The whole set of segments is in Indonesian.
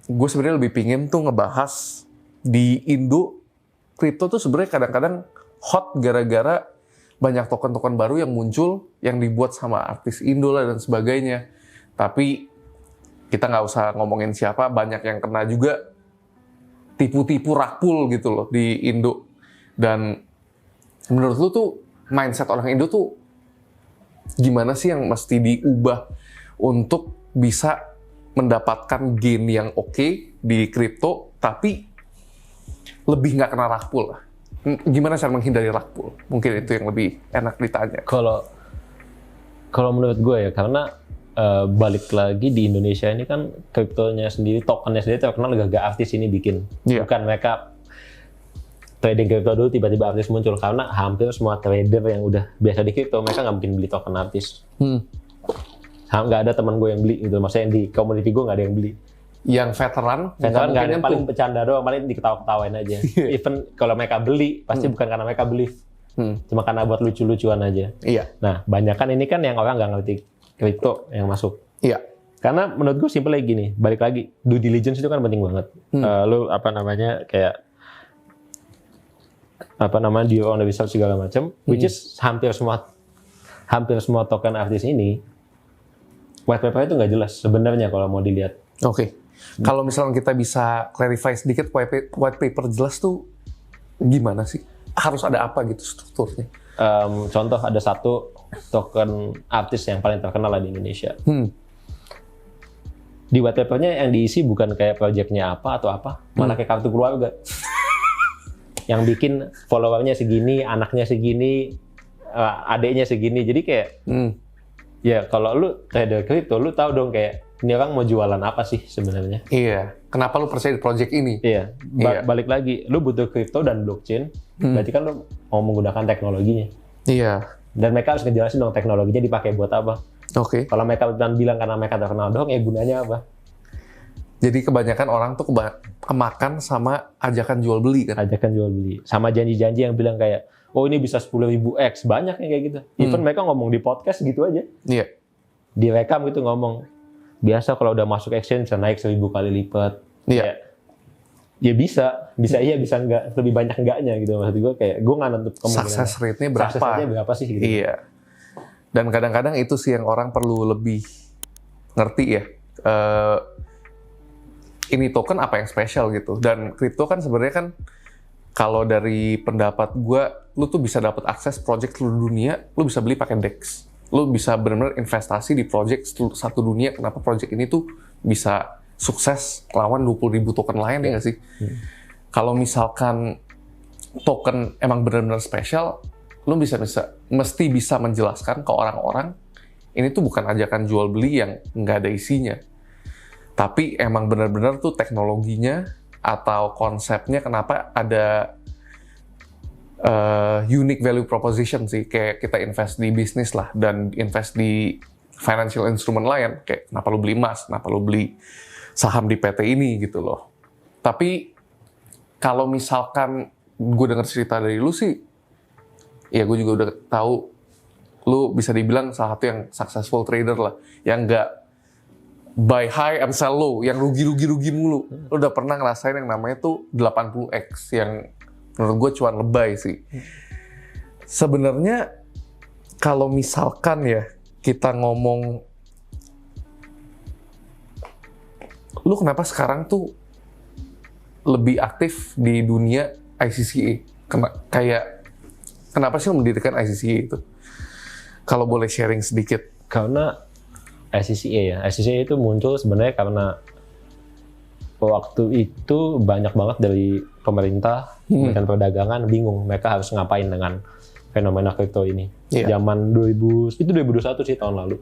gue sebenarnya lebih pingin tuh ngebahas di Indo kripto tuh sebenarnya kadang-kadang hot gara-gara banyak token-token baru yang muncul yang dibuat sama artis Indo lah dan sebagainya. Tapi kita nggak usah ngomongin siapa, banyak yang kena juga tipu-tipu rakpul gitu loh di Indo. Dan menurut lu tuh mindset orang Indo tuh gimana sih yang mesti diubah untuk bisa mendapatkan gain yang oke di kripto, tapi lebih nggak kena rakpul lah. Gimana cara menghindari rakpul? Mungkin itu yang lebih enak ditanya. Kalau menurut gue ya, karena balik lagi di Indonesia ini kan kriptonya sendiri, tokennya sendiri terkenal gak artis ini bikin. Bukan mereka trading kripto dulu tiba-tiba artis muncul, karena hampir semua trader yang udah biasa di kripto mereka nggak mungkin beli token artis. Nggak ada teman gue yang beli gitu, maksudnya yang di community gue nggak ada yang beli. Yang veteran nggak ada, yang paling bercanda doang, paling diketawa-ketawain aja. Even kalau mereka beli pasti bukan karena mereka beli, cuma karena buat lucu-lucuan aja. Nah, banyak kan ini kan yang orang nggak ngerti kripto yang masuk. Karena menurut gue simpel lagi gini, balik lagi due diligence itu kan penting banget. Lu deal on the research segala macam, which is hampir semua token artis ini white paper itu nggak jelas sebenarnya kalau mau dilihat. Kalau misalnya kita bisa clarify sedikit white paper jelas tuh gimana sih? Harus ada apa gitu strukturnya? Contoh ada satu token artis yang paling terkenal lah di Indonesia. Di white papernya yang diisi bukan kayak projectnya apa atau apa, malah kayak kartu keluarga. Yang bikin followernya segini, anaknya segini, adiknya segini. Jadi kayak, ya kalau lu trader kripto, lu tahu dong kayak ini orang mau jualan apa sih sebenarnya? Kenapa lu percaya di project ini? Balik lagi, lu butuh kripto dan blockchain, berarti kan lu mau menggunakan teknologinya. Dan mereka harus ngejelasin dong teknologinya dipakai buat apa. Kalau mereka bilang karena mereka terkenal doang, ya gunanya apa? Jadi kebanyakan orang tuh kemakan sama ajakan jual beli kan? Ajakan jual beli. Sama janji-janji yang bilang kayak, oh ini bisa 10.000x, banyak yang kayak gitu. Even mereka ngomong di podcast gitu aja. Direkam gitu ngomong. Biasa kalau udah masuk exchange bisa naik 1.000 kali lipat. Ya bisa iya, bisa enggak, lebih banyak enggaknya gitu. Maksud gue kayak, gue nggak nentuin kemungkinan. Success rate-nya berapa? Success rate-nya berapa sih gitu. Dan kadang-kadang itu sih yang orang perlu lebih ngerti ya. Ini token apa yang spesial gitu. Dan kripto kan sebenarnya kan kalau dari pendapat gue, lu tuh bisa dapat akses project seluruh dunia, lu bisa beli pakai DEX. Lu bisa benar-benar investasi di project satu dunia. Kenapa project ini tuh bisa sukses lawan 20.000 token lain ya nggak sih? Kalau misalkan token emang benar-benar spesial, lu mesti bisa menjelaskan ke orang-orang ini tuh bukan ajakan jual beli yang nggak ada isinya. Tapi emang benar-benar tuh teknologinya atau konsepnya kenapa ada unique value proposition sih. Kayak kita invest di bisnis lah dan invest di financial instrument lain. Kayak kenapa lu beli emas, kenapa lu beli saham di PT ini gitu loh. Tapi kalau misalkan gue dengar cerita dari lu sih, ya gue juga udah tahu lu bisa dibilang salah satu yang successful trader lah. Yang nggak buy high and sell low, yang rugi mulu. Lu udah pernah ngerasain yang namanya tuh 80x, yang menurut gue cuan lebay sih. Sebenarnya kalau misalkan ya kita ngomong, lu kenapa sekarang tuh lebih aktif di dunia ICCA? Kenapa sih lu mendirikan ICCA itu? Kalau boleh sharing sedikit. Karena ICCA itu muncul sebenarnya karena waktu itu banyak banget dari pemerintah dan perdagangan bingung mereka harus ngapain dengan fenomena kripto ini. Zaman 2021 sih, tahun lalu.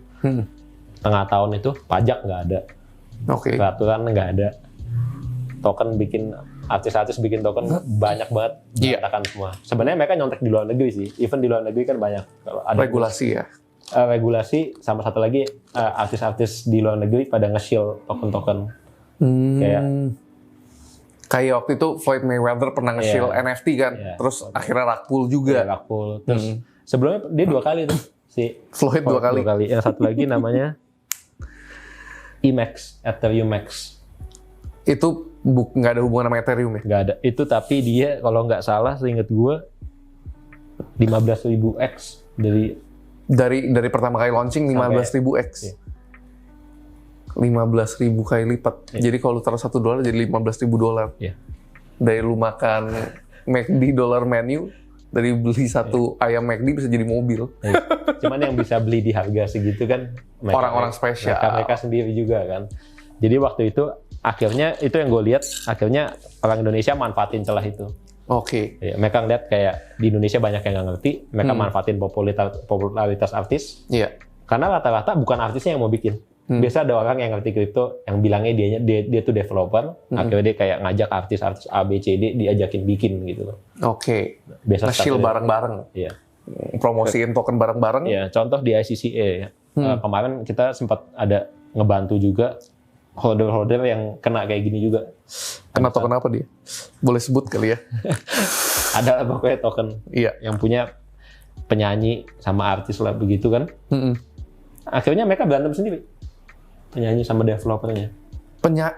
Tengah tahun itu pajak nggak ada, peraturan nggak ada, token bikin artis-artis bikin token banyak banget berantakan semua. Sebenarnya mereka nyontek di luar negeri sih. Even di luar negeri kan banyak kalau ada regulasi regulasi, sama satu lagi artis-artis di luar negeri pada nge-shield token-token. Kayak waktu itu Floyd Mayweather pernah nge-shield NFT kan, terus akhirnya rakpul juga. Rakpul. Terus sebelumnya dia 2 kali tuh si Floyd 2 kali. Yang satu lagi namanya EMAX, Ethereum Max. Itu nggak ada hubungan sama Ethereum ya? Nggak ada. Itu tapi dia kalau nggak salah seingat gue 15.000x dari pertama kali launching 15.000x. Iya. 15.000 kali lipat. Iya. Jadi kalau lu taruh $1 jadi $15.000. Iya. Dari lu makan McD dollar menu, dari beli satu ayam McD bisa jadi mobil. Iya. Cuman yang bisa beli di harga segitu kan Orang-orang spesial. Mereka sendiri juga kan. Jadi waktu itu akhirnya itu yang gue lihat, akhirnya orang Indonesia manfaatin celah itu. Oke. Ya, mereka ngeliat kayak di Indonesia banyak yang nggak ngerti, mereka manfaatin popularitas artis. Iya. Karena rata-rata bukan artisnya yang mau bikin. Biasa ada orang yang ngerti kripto, yang bilangnya dia tuh developer, akhirnya dia kayak ngajak artis-artis A, B, C, D, diajakin bikin gitu loh. Oke. Biasa Nge-shill bareng-bareng. Iya. Promosiin token bareng-bareng. Iya, contoh di ICCA ya. Kemarin kita sempat ada ngebantu juga holder-holder yang kena kayak gini juga. Kena token apa dia? Boleh sebut kali ya? Ada pokoknya token yang punya penyanyi sama artis lah begitu kan. Akhirnya mereka berantem sendiri. Penyanyi sama developernya.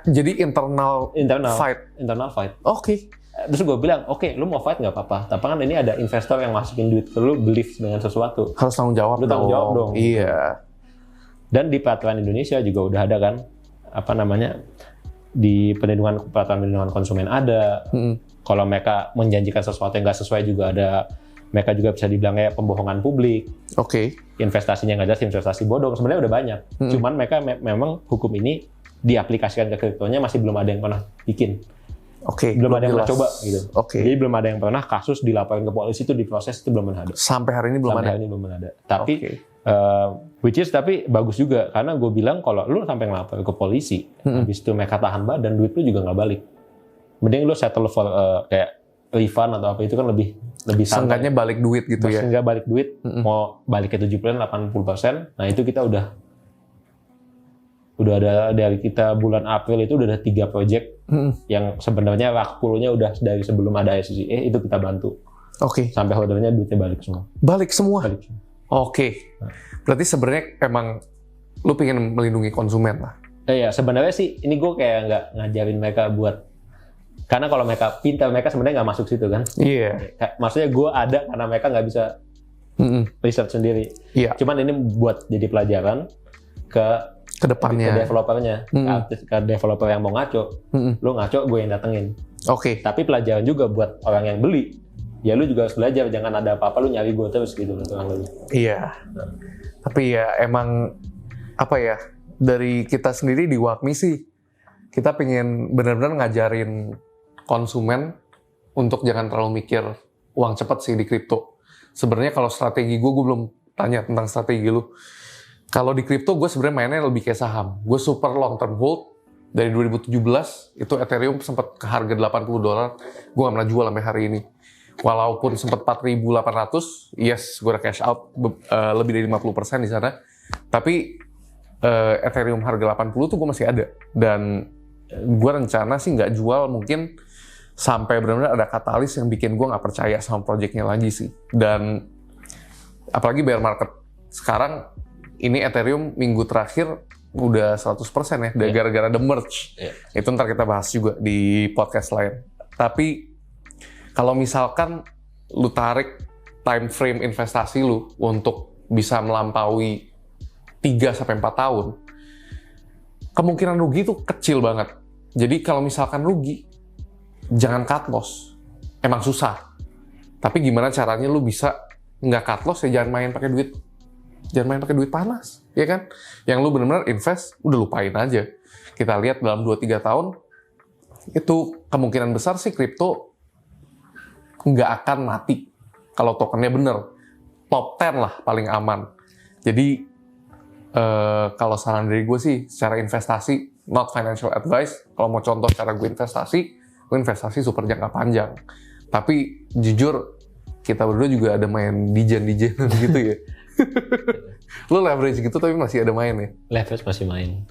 Jadi internal fight. Internal fight. Oke. Terus gue bilang, oke, lu mau fight nggak apa-apa. Tapi kan ini ada investor yang masukin duit ke lu, believe dengan sesuatu. Harus tanggung jawab. Lu tanggung jawab dong. Iya. Dan di peraturan Indonesia juga udah ada kan, apa namanya, di peraturan perlindungan konsumen ada. Kalau mereka menjanjikan sesuatu yang nggak sesuai juga ada. Mereka juga bisa dibilang kayak pembohongan publik. Oke. Investasinya nggak jelas, investasi bodong. Sebenarnya udah banyak. Cuman mereka memang hukum ini diaplikasikan ke kriptonya masih belum ada yang pernah bikin. Oke. Belum ada yang pernah coba gitu. Oke. Jadi belum ada yang pernah kasus dilaporkan ke polisi itu diproses itu belum pernah ada. Sampai hari ini belum Sampai ada. hari ini belum ada. Tapi tapi bagus juga karena gue bilang kalau lu sampai ngelapor ke polisi, habis itu mereka tahan badan, duit lu juga nggak balik. Mending lu settle for kayak refund atau apa itu kan lebih santai. Seenggaknya balik duit gitu ya. Seenggaknya balik duit, mau balik ke 70-80%. Nah itu kita udah ada dari kita bulan April itu udah ada 3 project yang sebenarnya waktunya udah dari sebelum ada ICCA itu kita bantu. Oke. Sampai holdernya duitnya balik semua. Balik semua? Balik semua. Oke. Berarti sebenarnya emang lu pengen melindungi konsumen lah. Iya, sebenarnya sih ini gue kayak nggak ngajarin mereka buat, karena kalau mereka pintar mereka sebenarnya nggak masuk situ kan. Iya. Maksudnya gue ada karena mereka nggak bisa research sendiri. Iya. Cuman ini buat jadi pelajaran ke depannya. Ke developernya, ke developer yang mau ngaco. Lu ngaco, gue yang datengin. Oke. Tapi pelajaran juga buat orang yang beli. Ya lu juga harus belajar, jangan ada apa-apa lu nyari gue terus gitu. Iya. Tapi ya emang apa ya, dari kita sendiri di Wakmi sih, kita pengen benar-benar ngajarin konsumen untuk jangan terlalu mikir uang cepat sih di kripto. Sebenarnya kalau strategi gue belum tanya tentang strategi lu. Kalau di kripto gue sebenarnya mainnya lebih kayak saham. Gue super long term hold. Dari 2017 itu Ethereum sempat ke harga $80. Gue nggak pernah jual sampai hari ini. Walaupun sempat 4.800, yes, gue udah cash out lebih dari 50% di sana. Tapi Ethereum harga 80 tuh gue masih ada. Dan gue rencana sih nggak jual mungkin sampai benar-benar ada katalis yang bikin gue nggak percaya sama projectnya lagi sih. Dan apalagi bear market sekarang, ini Ethereum minggu terakhir udah 100% ya, gara-gara the merge. Itu ntar kita bahas juga di podcast lain. Tapi kalau misalkan lu tarik time frame investasi lu untuk bisa melampaui 3-4 tahun, kemungkinan rugi itu kecil banget. Jadi kalau misalkan rugi, jangan cut loss. Emang susah. Tapi gimana caranya lu bisa nggak cut loss ya, jangan main pakai duit. Jangan main pakai duit panas, ya kan? Yang lu benar-benar invest, udah lupain aja. Kita lihat dalam 2-3 tahun, itu kemungkinan besar sih kripto nggak akan mati. Kalau tokennya bener. Top 10 lah paling aman. Jadi, kalau saran dari gue sih, secara investasi, not financial advice, kalau mau contoh cara gue investasi super jangka panjang. Tapi, jujur, kita berdua juga ada main dijen-dijenan gitu ya. Lo leverage gitu tapi masih ada main ya? Leverage masih main.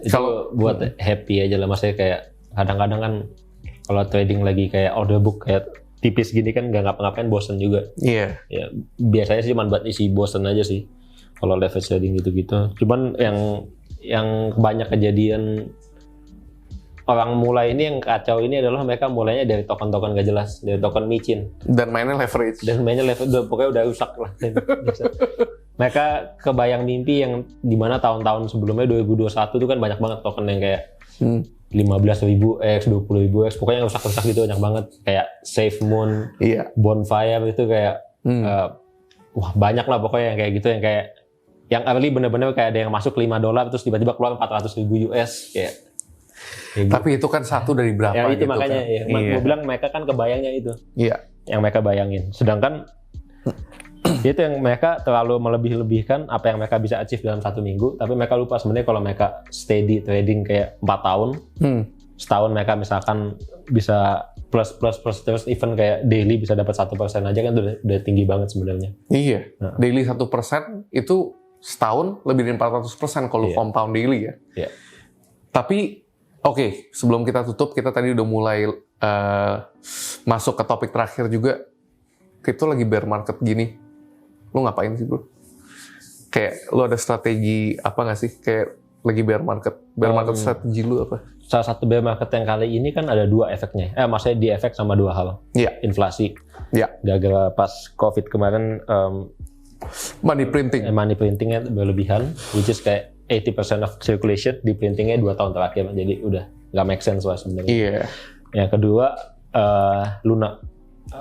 Itu buat happy aja lah, maksudnya kayak kadang-kadang kan kalau trading lagi kayak order book kayak tipis gini kan nggak ngapa-ngapain, bosen juga. Iya. Yeah. Ya biasanya sih cuma buat isi bosen aja sih kalau leverage trading gitu-gitu. Cuman yang banyak kejadian orang mulai ini yang kacau ini adalah mereka mulainya dari token-token gak jelas, dari token micin. Dan mainnya leverage. Pokoknya udah rusak lah. Mereka kebayang mimpi yang dimana tahun-tahun sebelumnya 2021 itu kan banyak banget token yang kayak 15.000x, 20.000x, pokoknya yang rusak-rusak gitu banyak banget. Kayak Safe Moon, Bonfire itu kayak wah banyak lah pokoknya yang kayak gitu, yang kayak yang early bener-bener kayak ada yang masuk $5 terus tiba-tiba keluar 400.000 US kayak gitu. Tapi itu kan satu dari berapa ya, itu gitu makanya kan. ya. Gue bilang mereka kan kebayangnya itu. Iya. Yang mereka bayangin. Sedangkan itu yang mereka terlalu melebih-lebihkan apa yang mereka bisa achieve dalam 1 minggu, tapi mereka lupa sebenarnya kalau mereka steady trading kayak 4 tahun, setahun mereka misalkan bisa plus terus, even kayak daily bisa dapat 1% aja kan udah tinggi banget sebenarnya. Iya. Nah. Daily 1% itu setahun lebih dari 400% kalau compound daily ya. Iya. Tapi oke, sebelum kita tutup, kita tadi udah mulai masuk ke topik terakhir juga. Kripto lagi bear market gini, lu ngapain sih bro? Kayak lu ada strategi apa nggak sih? Kayak lagi bear market strategi lu apa? Salah satu bear market yang kali ini kan ada 2 efeknya. Maksudnya di efek sama 2 hal. Iya. Inflasi. Iya. Gara-gara pas COVID kemarin money printingnya berlebihan, which is kayak 80% of circulation di printingnya 2 tahun terakhir, jadi udah nggak make sense lah sebenarnya. Iya. Yang kedua Luna.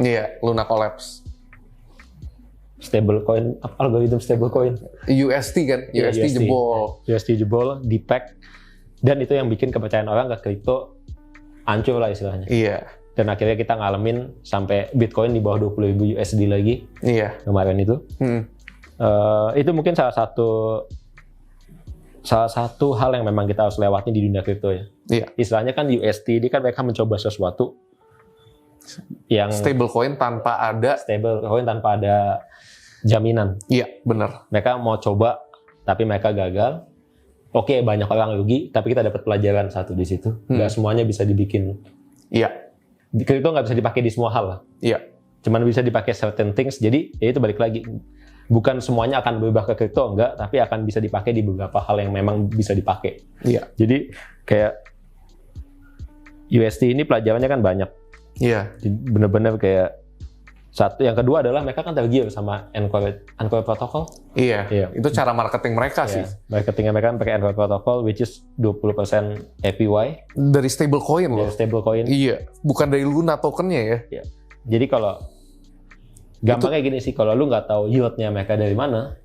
Iya, Luna collapse. Stablecoin, algoritma stablecoin. UST kan, UST jebol. UST jebol, di-pack, dan itu yang bikin kepercayaan orang ke kripto hancur lah istilahnya. Iya. Dan akhirnya kita ngalamin sampai Bitcoin di bawah 20.000 USD lagi. Iya. Kemarin itu. Itu mungkin salah satu hal yang memang kita harus lewati di dunia kripto ya. Iya. Istilahnya kan USD ini kan mereka mencoba sesuatu yang stablecoin tanpa ada jaminan. Iya, benar. Mereka mau coba tapi mereka gagal. Oke, banyak orang rugi, tapi kita dapat pelajaran satu di situ. Nggak semuanya bisa dibikin. Iya. Kripto nggak bisa dipakai di semua hal lah. Iya. Cuman bisa dipakai certain things. Jadi ya itu balik lagi. Bukan semuanya akan berubah ke kripto, enggak, tapi akan bisa dipakai di beberapa hal yang memang bisa dipakai. Iya. Jadi kayak USD ini pelajarannya kan banyak. Iya. Bener-bener kayak satu. Yang kedua adalah mereka kan tergiur sama Encore protocol. Iya. Itu cara marketing mereka sih. Marketingnya mereka pakai Encore protocol, which is 20% APY. Dari stablecoin loh. Dari stablecoin. Iya. Bukan dari Luna tokennya ya. Iya. Jadi kalau gampangnya gini sih, kalau lu nggak tahu yieldnya mereka dari mana,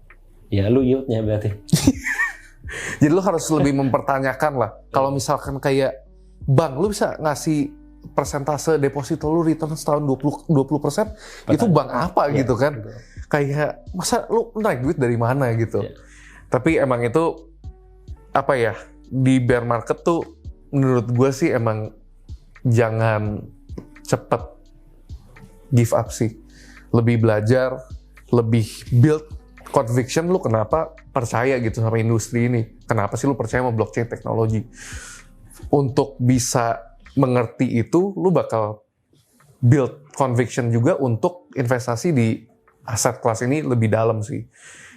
ya lu yieldnya berarti. Jadi lu harus lebih mempertanyakan lah. Kalau misalkan kayak bank, lu bisa ngasih persentase deposito lu return setahun 20%, itu bank apa gitu kan? Betul. Kayak masa lu naik duit dari mana gitu. Tapi emang itu apa ya, di bear market tuh menurut gue sih emang jangan cepet give up sih. Lebih belajar, lebih build conviction lu kenapa percaya gitu sama industri ini. Kenapa sih lu percaya sama blockchain teknologi? Untuk bisa mengerti itu, lu bakal build conviction juga untuk investasi di aset kelas ini lebih dalam sih.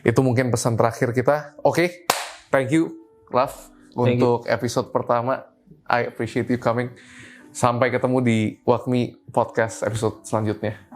Itu mungkin pesan terakhir kita. Oke, thank you, Raf, untuk episode pertama. I appreciate you coming. Sampai ketemu di Wakmi Podcast episode selanjutnya.